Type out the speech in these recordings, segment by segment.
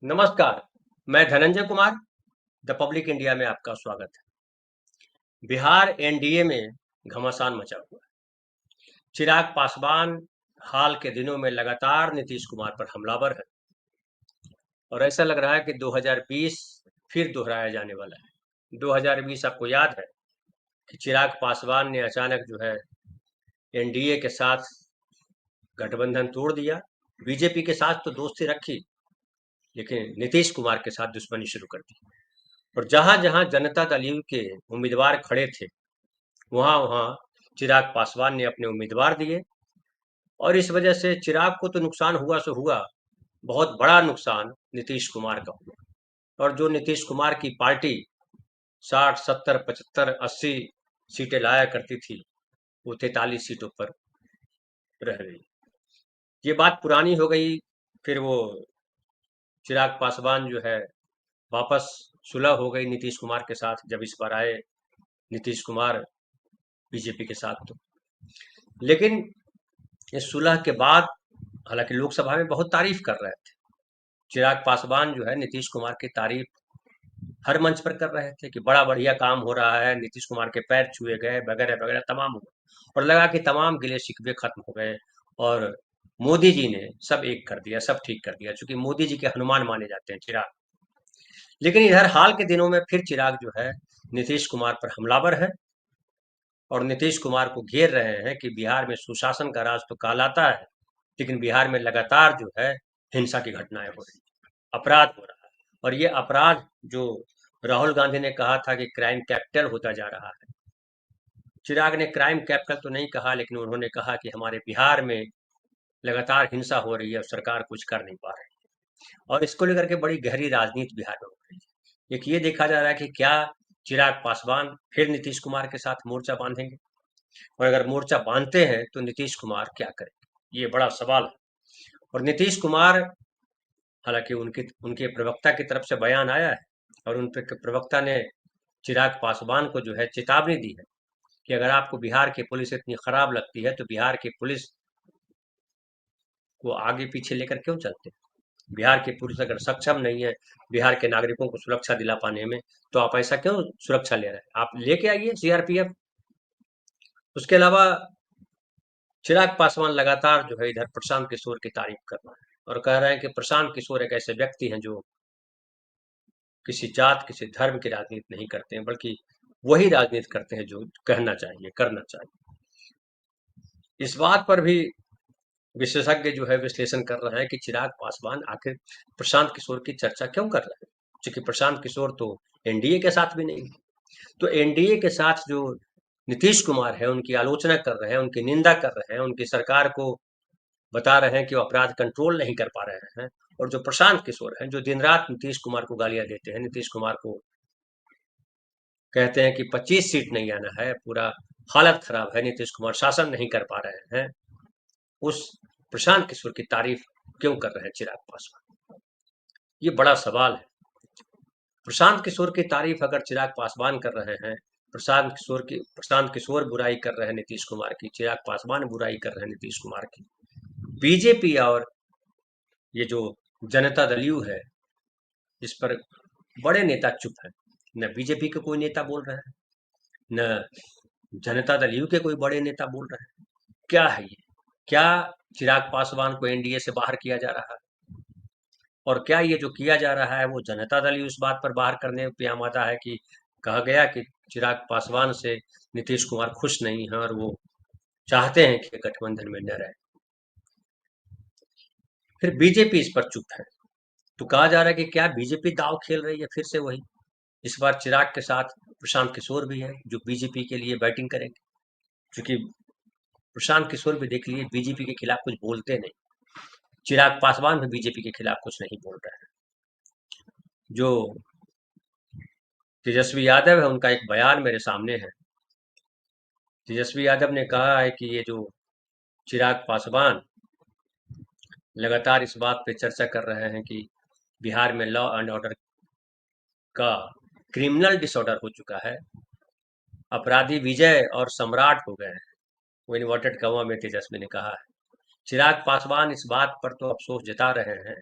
नमस्कार, मैं Dhananjay Kumar, the public India में आपका स्वागत है। बिहार एनडीए में घमासान मचा हुआ है। चिराग पासवान हाल के दिनों में लगातार नीतीश कुमार पर हमलावर है और ऐसा लग रहा है कि 2020 फिर दोहराया जाने वाला है। 2020 आपको याद है कि चिराग पासवान ने अचानक जो है एनडीए के साथ गठबंधन तोड़ दिया। बीजेपी के साथ तो दोस्ती रखी, लेकिन नीतीश कुमार के साथ दुश्मनी शुरू कर दी। और जहां जहां जनता दल यू के उम्मीदवार खड़े थे, वहां वहां चिराग पासवान ने अपने उम्मीदवार दिए और इस वजह से चिराग को तो नुकसान हुआ सो हुआ, बहुत बड़ा नुकसान नीतीश कुमार का हुआ। और जो नीतीश कुमार की पार्टी 60, 70, 75, 80 सीटें लाया करती थी, वो 43 सीटों पर रह गई। ये बात पुरानी हो गई। फिर वो चिराग पासवान जो है वापस सुलह हो गई नीतीश कुमार के साथ, जब इस बार आए नीतीश कुमार बीजेपी के साथ। तो लेकिन इस सुलह के बाद, हालांकि लोकसभा में बहुत तारीफ कर रहे थे, चिराग पासवान जो है नीतीश कुमार की तारीफ हर मंच पर कर रहे थे कि बड़ा बढ़िया काम हो रहा है, नीतीश कुमार के पैर छुए गए, वगैरह वगैरह तमाम हुआ। और लगा कि तमाम गिले शिकवे खत्म हो गए और मोदी जी ने सब एक कर दिया, सब ठीक कर दिया, क्योंकि मोदी जी के हनुमान माने जाते हैं चिराग। लेकिन इधर हाल के दिनों में फिर चिराग जो है नीतीश कुमार पर हमलावर है और नीतीश कुमार को घेर रहे हैं कि बिहार में सुशासन का राज तो कहलाता है, लेकिन बिहार में लगातार जो है हिंसा की घटनाएं हो रही हैं, अपराध हो रहा है। और ये अपराध जो राहुल गांधी ने कहा था कि क्राइम कैपिटल होता जा रहा है, चिराग ने क्राइम कैपिटल तो नहीं कहा, लेकिन उन्होंने कहा कि हमारे बिहार में लगातार हिंसा हो रही है और सरकार कुछ कर नहीं पा रही है। और इसको लेकर के बड़ी गहरी राजनीति बिहार में हो रही है। एक ये देखा जा रहा है कि क्या चिराग पासवान फिर नीतीश कुमार के साथ मोर्चा बांधेंगे, और अगर मोर्चा बांधते हैं तो नीतीश कुमार क्या करेंगे, ये बड़ा सवाल है। और नीतीश कुमार, हालांकि उनके उनके प्रवक्ता की तरफ से बयान आया है और उन प्रवक्ता ने चिराग पासवान को जो है चेतावनी दी है कि अगर आपको बिहार की पुलिस इतनी खराब लगती है तो बिहार की पुलिस को आगे पीछे लेकर क्यों चलते हैं। बिहार की पुलिस अगर सक्षम नहीं है बिहार के नागरिकों को सुरक्षा दिला पाने में, तो आप ऐसा क्यों सुरक्षा ले रहे हैं, आप लेके आइए सीआरपीएफ। उसके अलावा चिराग पासवान लगातार जो है इधर प्रशांत किशोर की तारीफ कर रहा है और कह रहे हैं कि प्रशांत किशोर एक ऐसे व्यक्ति हैं जो किसी जात किसी धर्म की राजनीति नहीं करते हैं, बल्कि वही राजनीति करते हैं जो कहना चाहिए, करना चाहिए। इस बात पर भी विशेषज्ञ जो है विश्लेषण कर रहे हैं कि चिराग पासवान आखिर प्रशांत किशोर की चर्चा क्यों कर रहे हैं, क्योंकि प्रशांत किशोर तो एनडीए के साथ भी नहीं है। तो एनडीए के साथ जो नीतीश कुमार है उनकी आलोचना कर रहे हैं, उनकी निंदा कर रहे हैं, उनकी सरकार को बता रहे हैं कि वो अपराध कंट्रोल नहीं कर पा रहे हैं। और जो प्रशांत किशोर हैं जो दिन रात नीतीश कुमार को गालियां देते हैं, नीतीश कुमार को कहते हैं कि 25 सीट नहीं आना है, पूरा हालत खराब है, नीतीश कुमार शासन नहीं कर पा रहे हैं, उस प्रशांत किशोर की तारीफ क्यों कर रहे हैं चिराग पासवान। ये बड़ा सवाल है। प्रशांत किशोर की तारीफ अगर चिराग पासवान कर रहे हैं, प्रशांत किशोर बुराई कर रहे हैं नीतीश कुमार की, चिराग पासवान बुराई कर रहे हैं नीतीश कुमार की, बीजेपी और ये जो जनता दल यू है, इस पर बड़े नेता चुप है। न बीजेपी के कोई नेता बोल रहे हैं, न जनता दल यू के कोई बड़े नेता बोल रहे हैं। क्या है ये? क्या चिराग पासवान को एनडीए से बाहर किया जा रहा है? और क्या ये जो किया जा रहा है वो जनता दल ही उस बात पर बाहर करने पे आमादा है कि कहा गया कि चिराग पासवान से नीतीश कुमार खुश नहीं है और वो चाहते हैं कि गठबंधन में न रहे। फिर बीजेपी इस पर चुप है। तो कहा जा रहा है कि क्या बीजेपी दांव खेल रही है फिर से वही। इस बार चिराग के साथ प्रशांत किशोर भी है जो बीजेपी के लिए बैटिंग करेंगे, क्योंकि प्रशांत किशोर भी देख लिए बीजेपी के खिलाफ कुछ बोलते नहीं, चिराग पासवान भी बीजेपी के खिलाफ कुछ नहीं बोल रहे हैं। जो तेजस्वी यादव है उनका एक बयान मेरे सामने है। तेजस्वी यादव ने कहा है कि ये जो चिराग पासवान लगातार इस बात पे चर्चा कर रहे हैं कि बिहार में लॉ एंड ऑर्डर का क्रिमिनल डिसऑर्डर हो चुका है, अपराधी विजय और सम्राट हो गए हैं, वो इन्वर्टेड कॉमा में तेजस्वी ने कहा है। चिराग पासवान इस बात पर तो अफसोस जता रहे हैं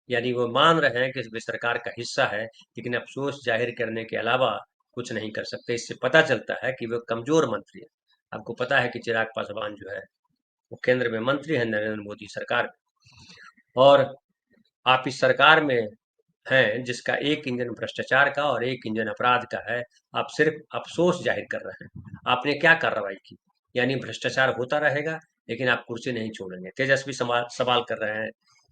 यानी वो मान रहे हैं कि वे सरकार का हिस्सा है, लेकिन अफसोस जाहिर करने के अलावा कुछ नहीं कर सकते। इससे पता चलता है कि वो कमजोर मंत्री है। आपको पता है कि चिराग पासवान जो है वो केंद्र में मंत्री है नरेंद्र मोदी सरकार में, और आप इस सरकार में हैं जिसका एक इंजन भ्रष्टाचार का और एक इंजन अपराध का है। आप सिर्फ अफसोस जाहिर कर रहे हैं। आपने क्या कार्रवाई की? यानी भ्रष्टाचार होता रहेगा, लेकिन आप कुर्सी नहीं छोड़ेंगे। तेजस्वी सवाल कर रहे हैं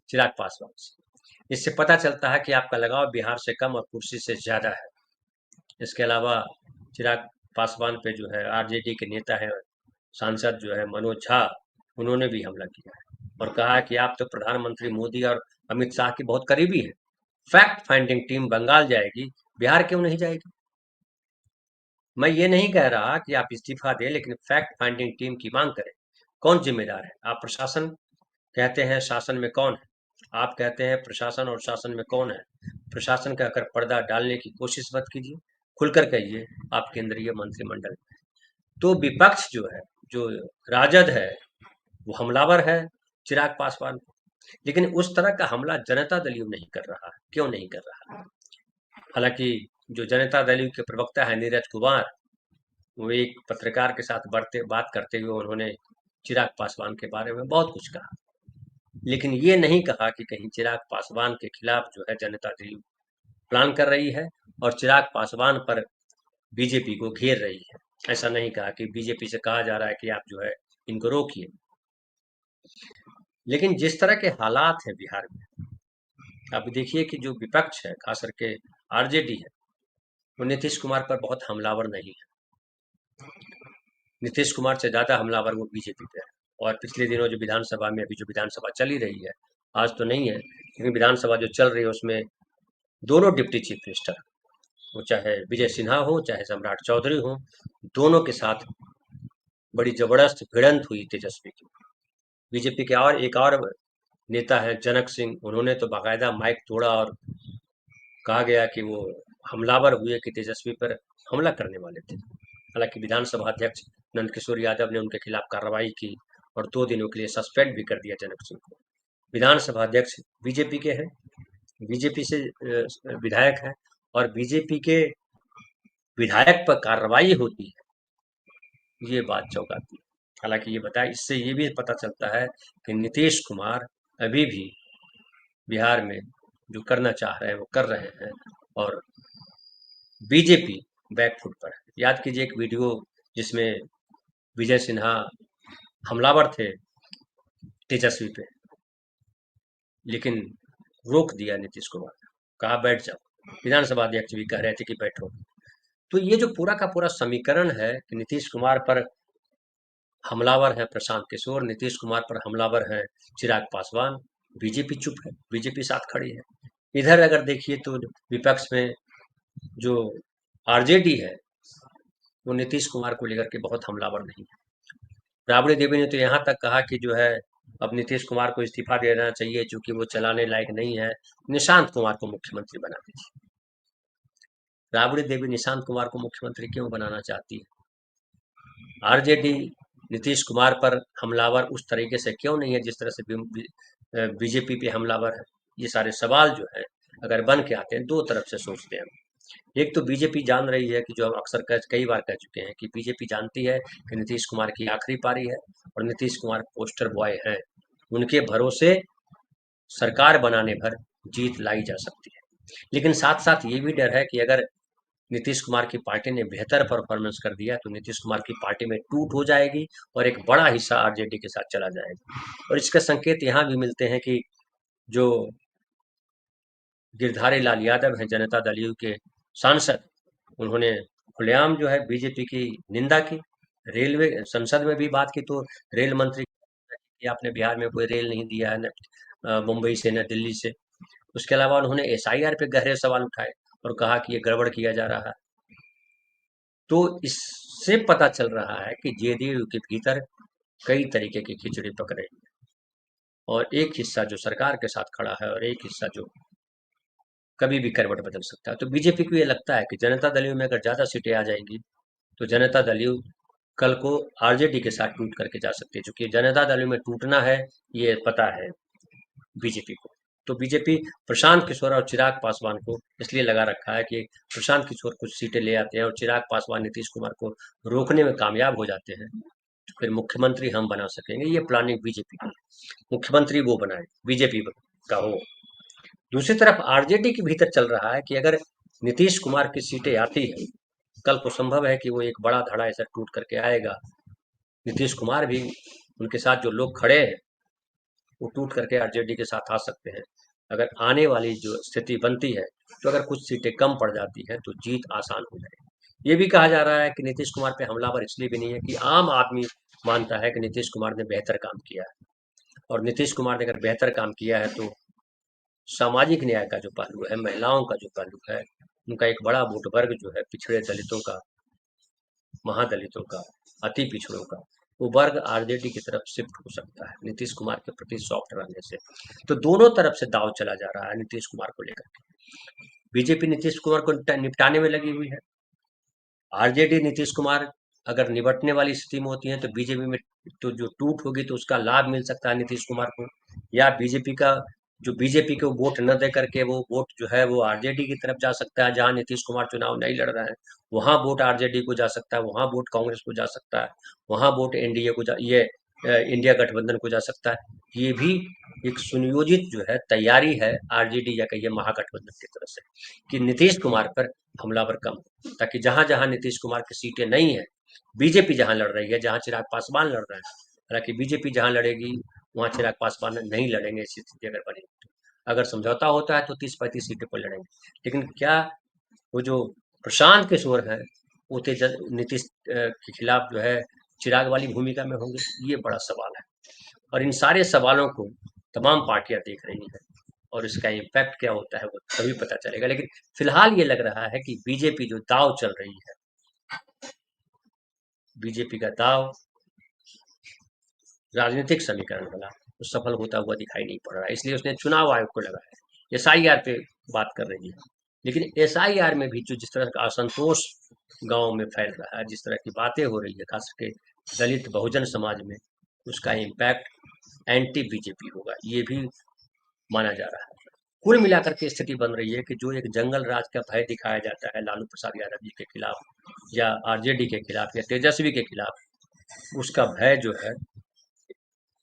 चिराग पासवान से। इससे पता चलता है कि आपका लगाव बिहार से कम और कुर्सी से ज्यादा है। इसके अलावा चिराग पासवान पे जो है आरजेडी के नेता है, सांसद जो है मनोज झा, उन्होंने भी हमला किया है और कहा है कि आप तो प्रधानमंत्री मोदी और अमित शाह की बहुत करीबी है। फैक्ट फाइंडिंग टीम बंगाल जाएगी, बिहार क्यों नहीं जाएगी? मैं ये नहीं कह रहा कि आप इस्तीफा दें, लेकिन फैक्ट फाइंडिंग टीम की मांग करें। कौन जिम्मेदार है? आप प्रशासन कहते हैं, शासन में कौन है? आप कहते हैं प्रशासन, और शासन में कौन है? प्रशासन कहकर पर्दा डालने की कोशिश मत कीजिए, खुलकर कहिए आप केंद्रीय मंत्रिमंडल। तो विपक्ष जो है, जो राजद है, वो हमलावर है चिराग पासवान, लेकिन उस तरह का हमला जनता दल यू नहीं कर रहा है। क्यों नहीं कर रहा है? हालांकि जो जनता दल यू के प्रवक्ता है नीरज कुमार, वो एक पत्रकार के साथ बात करते हुए उन्होंने चिराग पासवान के बारे में बहुत कुछ कहा, लेकिन ये नहीं कहा कि कहीं चिराग पासवान के खिलाफ जो है जनता दल प्लान कर रही है और चिराग पासवान पर बीजेपी को घेर रही है। ऐसा नहीं कहा कि बीजेपी से कहा जा रहा है कि आप जो है इनको रोकिए। लेकिन जिस तरह के हालात हैं बिहार में, आप देखिए कि जो विपक्ष है, खास करके आरजेडी है, वो नीतीश कुमार पर बहुत हमलावर नहीं है। नीतीश कुमार से ज्यादा हमलावर वो बीजेपी पे है। और पिछले दिनों जो विधानसभा में, अभी जो विधानसभा चली रही है, आज तो नहीं है, लेकिन विधानसभा जो चल रही है उसमें दोनों डिप्टी चीफ मिनिस्टर, वो चाहे विजय सिन्हा हो चाहे सम्राट चौधरी हो, दोनों के साथ बड़ी जबरदस्त भिड़ंत हुई तेजस्वी की। बीजेपी के और एक और नेता है जनक सिंह, उन्होंने तो बाकायदा माइक तोड़ा और कहा गया कि वो हमलावर हुए कि तेजस्वी पर हमला करने वाले थे। हालांकि विधानसभा अध्यक्ष नंदकिशोर यादव ने उनके खिलाफ कार्रवाई की और 2 दिनों के लिए सस्पेंड भी कर दिया जनक सिंह को। विधानसभा अध्यक्ष बीजेपी के हैं, बीजेपी से विधायक है, और बीजेपी के विधायक पर कार्रवाई होती है, ये बात चौंकाती है। हालांकि ये बताया, इससे ये भी पता चलता है कि नीतीश कुमार अभी भी बिहार में जो करना चाह रहे हैं वो कर रहे हैं, और बीजेपी बैकफुट पर है। याद कीजिए एक वीडियो जिसमें विजय सिन्हा हमलावर थे तेजस्वी पे, लेकिन रोक दिया नीतीश कुमार, कहा बैठ जाओ। विधानसभा अध्यक्ष भी कह रहे थे कि बैठो। तो ये जो पूरा का पूरा समीकरण है कि नीतीश कुमार पर हमलावर है प्रशांत किशोर, नीतीश कुमार पर हमलावर है चिराग पासवान, बीजेपी चुप है, बीजेपी साथ खड़ी है। इधर अगर देखिए तो विपक्ष में जो आरजेडी है, वो नीतीश कुमार को लेकर के बहुत हमलावर नहीं है। राबड़ी देवी ने तो यहाँ तक कहा कि जो है अब नीतीश कुमार को इस्तीफा देना चाहिए, क्योंकि वो चलाने लायक नहीं है, निशांत कुमार को मुख्यमंत्री बना दीजिए। राबड़ी देवी निशांत कुमार को मुख्यमंत्री क्यों बनाना चाहती है? आरजेडी नीतीश कुमार पर हमलावर उस तरीके से क्यों नहीं है जिस तरह से बीजेपी पे हमलावर है? ये सारे सवाल जो है अगर बन के आते हैं, दो तरफ से सोचते हैं। एक तो बीजेपी जान रही है कि जो हम अक्सर कई बार कह चुके हैं कि बीजेपी जानती है कि नीतीश कुमार की आखिरी पारी है और नीतीश कुमार पोस्टर बॉय हैं। उनके भरोसे सरकार बनाने भर जीत लाई जा सकती है। लेकिन साथ साथ ये भी डर है कि अगर नीतीश कुमार की पार्टी ने बेहतर परफॉर्मेंस कर दिया तो नीतीश कुमार की पार्टी में टूट हो जाएगी और एक बड़ा हिस्सा आरजेडी के साथ चला जाएगा। और इसके संकेत यहाँ भी मिलते हैं कि जो गिरधारी लाल यादव हैं जनता दल यू के सांसद, उन्होंने खुलेआम जो है बीजेपी की निंदा की। रेलवे संसद में भी बात की तो रेल मंत्री कि आपने बिहार में कोई रेल नहीं दिया है, न मुंबई से न दिल्ली से। उसके अलावा उन्होंने एसआईआर पे गहरे सवाल उठाए और कहा कि ये गड़बड़ किया जा रहा है। तो इससे पता चल रहा है कि जेडीयू के भीतर कई तरीके की खिचड़ी पक रही है, और एक हिस्सा जो सरकार के साथ खड़ा है और एक हिस्सा जो कभी भी करवट बदल सकता है। तो बीजेपी को ये लगता है कि जनता दल यू में अगर ज्यादा सीटें आ जाएंगी तो जनता दल यू कल को आरजेडी के साथ टूट करके जा सकती है, क्योंकि जनता दल यू में टूटना है ये पता है बीजेपी को। तो बीजेपी प्रशांत किशोर और चिराग पासवान को इसलिए लगा रखा है कि प्रशांत किशोर कुछ सीटें ले आते हैं और चिराग पासवान नीतीश कुमार को रोकने में कामयाब हो जाते हैं, तो फिर मुख्यमंत्री हम बना सकेंगे। ये प्लानिंग बीजेपी की, मुख्यमंत्री वो बनाए बीजेपी का हो। दूसरी तरफ आरजेडी के भीतर चल रहा है कि अगर नीतीश कुमार की सीटें आती है, कल को संभव है कि वो एक बड़ा धड़ा ऐसा टूट करके आएगा, नीतीश कुमार भी उनके साथ जो लोग खड़े हैं वो टूट करके आरजेडी के साथ आ सकते हैं। अगर आने वाली जो स्थिति बनती है, तो अगर कुछ सीटें कम पड़ जाती है तो जीत आसान हो जाएगी। ये भी कहा जा रहा है कि नीतीश कुमार पे हमलावर इसलिए भी नहीं है कि आम आदमी मानता है कि नीतीश कुमार ने बेहतर काम किया है, और नीतीश कुमार ने अगर बेहतर काम किया है तो सामाजिक न्याय का जो पहलू है, महिलाओं का जो पहलू है, उनका एक बड़ा वोट वर्ग जो है पिछड़े दलितों का, महादलितों का, अति पिछड़ों का, वो वर्ग आरजेडी की तरफ शिफ्ट हो सकता है नीतीश कुमार के प्रति सॉफ्ट रहने से। तो दोनों तरफ से दाव चला जा रहा है नीतीश कुमार को लेकर के। बीजेपी नीतीश कुमार को निपटाने में लगी हुई है, आरजेडी नीतीश कुमार अगर निपटने वाली स्थिति में होती है तो बीजेपी में तो जो टूट होगी तो उसका लाभ मिल सकता है नीतीश कुमार को, या बीजेपी का जो बीजेपी को वोट न दे करके वो वोट जो है वो आरजेडी की तरफ जा सकता है, जहां नीतीश कुमार चुनाव नहीं लड़ रहे हैं वहां वोट आरजेडी को जा सकता है, वहां वोट कांग्रेस को जा सकता है, वहां वोट एनडीए को इंडिया गठबंधन को जा सकता है। ये भी एक सुनियोजित जो है तैयारी है आरजेडी या कहिए महागठबंधन की तरफ से, कि नीतीश कुमार पर हमलावर कम हो, ताकि जहां जहां नीतीश कुमार की सीटें नहीं है, बीजेपी जहां लड़ रही है, जहां चिराग पासवान लड़ रहे हैं, हालांकि बीजेपी जहां लड़ेगी वहां चिराग पासवान नहीं लड़ेंगे, ऐसी स्थिति अगर बनेगी तो। अगर समझौता होता है तो 30-35 सीटें पर लड़ेंगे, लेकिन क्या वो जो प्रशांत किशोर है वो नीतीश के खिलाफ जो है चिराग वाली भूमिका में होंगे, ये बड़ा सवाल है। और इन सारे सवालों को तमाम पार्टियां देख रही हैं, और इसका इम्पैक्ट क्या होता है वो तभी पता चलेगा। लेकिन फिलहाल ये लग रहा है कि बीजेपी जो दाव चल रही है, बीजेपी का दाव राजनीतिक समीकरण वाला, तो सफल होता हुआ दिखाई नहीं पड़ रहा है, इसलिए उसने चुनाव आयोग को लगाया है। एसआईआर पे बात कर रही है, लेकिन एसआईआर में भी जो जिस तरह का असंतोष गांव में फैल रहा है, जिस तरह की बातें हो रही है खास करके दलित बहुजन समाज में, उसका इम्पैक्ट एंटी बीजेपी होगा, ये भी माना जा रहा है। कुल मिलाकर के स्थिति बन रही है कि जो एक जंगल राज का भय दिखाया जाता है लालू प्रसाद यादव जी के खिलाफ या आरजेडी के खिलाफ या तेजस्वी के खिलाफ, उसका भय जो है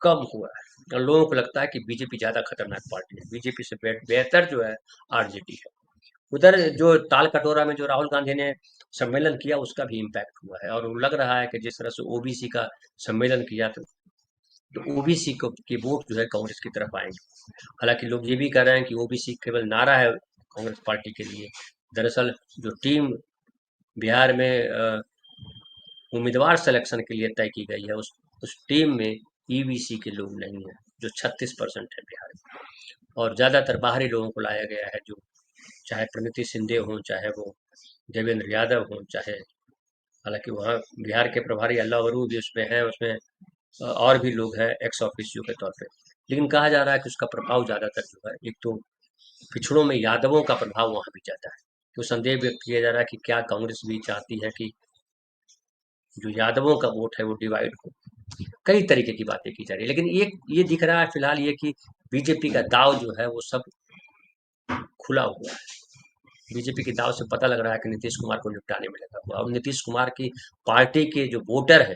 कम हुआ है, और लोगों को लगता है कि बीजेपी ज्यादा खतरनाक पार्टी है, बीजेपी से बेहतर जो है आरजेडी है। उधर जो ताल कटोरा में जो राहुल गांधी ने सम्मेलन किया उसका भी इम्पैक्ट हुआ है, और वो लग रहा है कि जिस तरह से ओबीसी का सम्मेलन किया तो ओबीसी को की वोट जो है कांग्रेस की तरफ आएंगे। हालांकि लोग ये भी कह रहे हैं कि ओबीसी केवल नारा है कांग्रेस पार्टी के लिए, दरअसल जो टीम बिहार में उम्मीदवार सिलेक्शन के लिए तय की गई है उस टीम में ईबीसी के लोग नहीं है, जो 36% है बिहार में, और ज्यादातर बाहरी लोगों को लाया गया है, जो चाहे प्रणीति शिंदे हों, चाहे वो देवेंद्र यादव हों, चाहे हालांकि वहाँ बिहार के प्रभारी अल्लाह वरू भी उसमें है, उसमें और भी लोग हैं एक्स ऑफिशियो के तौर पे, लेकिन कहा जा रहा है कि उसका प्रभाव ज्यादातर जो है, एक तो पिछड़ों में यादवों का प्रभाव वहां भी ज्यादा है, तो संदेह व्यक्त किया जा रहा है कि क्या कांग्रेस भी चाहती है कि जो यादवों का वोट है वो डिवाइड हो। कई तरीके की बातें की जा रही है, लेकिन ये दिख रहा है फिलहाल ये कि बीजेपी का दाव जो है वो सब खुला हुआ है। बीजेपी के दाव से पता लग रहा है कि नीतीश कुमार को निपटाने में लगा हुआ, और नीतीश कुमार की पार्टी के जो वोटर है,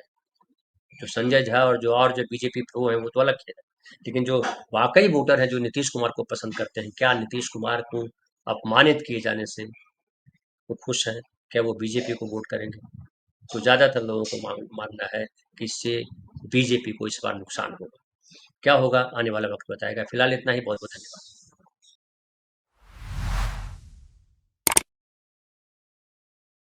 जो संजय झा और जो बीजेपी प्रो है वो तो अलग खेल है, लेकिन जो वाकई वोटर है जो नीतीश कुमार को पसंद करते हैं, क्या नीतीश कुमार को अपमानित किए जाने से वो खुश हैं, क्या वो बीजेपी को वोट करेंगे? तो ज्यादातर लोगों को मानना है कि इससे बीजेपी को इस बार नुकसान होगा। क्या होगा आने वाला वक्त बताएगा। फिलहाल इतना ही, बहुत बहुत धन्यवाद।